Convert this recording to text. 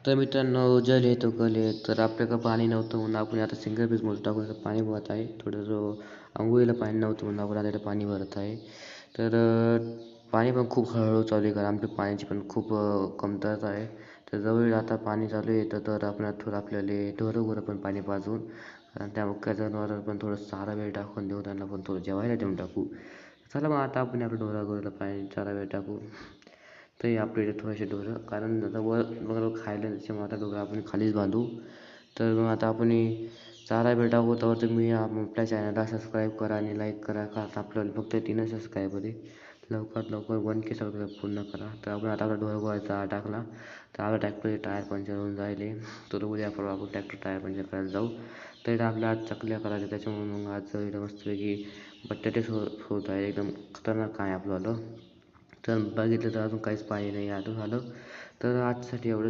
तर मित्रांनो, जल हे तो कल आहे. तर आपल्याकडं पाणी नव्हतं म्हणून आपण आता सिंगल फेज मोटर टाकून आता पाणी भरत आहे. थोडं अंघोळीला पाणी नव्हतं म्हणून आपण आता इकडे पाणी भरत आहे. तर पाणी पण खूप हळूहळू चालू आहे, कारण आमच्या पाण्याची पण खूप कमतरता आहे. तर जवळ आता पाणी चालू आहे, तर आपण थोडं आपल्याला ढोरं पण पाणी पाजवून, कारण त्या मुक्या जनावरांना पण थोडं चारा वेळ टाकून देऊ, त्यांना पण थोडं जेवायला देऊन टाकू. चला मग आता आपण आपल्या ढोरागुराला पाणी चारा वेळ टाकू. तर हे आपल्या इथे थोडेसे ढोरं, कारण आता वर खायला त्याच्यामुळे आता ढोरं आपण खालीच बांधू. तर मग आता आपण चारा वेळ टाकू, तर तुम्ही आपल्या चॅनलला सबस्क्राईब करा आणि लाईक करा. का आपल्याला फक्त 3 सबस्क्रायबर आहे. लवकरात लवकर 1K सबस्क्राईब पूर्ण करा. तर आपण आता आपला ढोरगुराला चारा टाकला, तर आपल्या ट्रॅक्टरचे टायर पंक्चर होऊन जायले. तर उद्या परवा आपण ट्रॅक्टर टायर पंक्चर करायला जाऊ. तर इथं आपल्या आज चकल्या करायच्या, त्याच्यामुळे मग आज इथं मस्तपैकी बटाटे होत आहे. एकदम खतरनाक आहे आपलं. तर बघितलं तर अजून काहीच पाणी नाही आता झालं. तर आजसाठी एवढंच.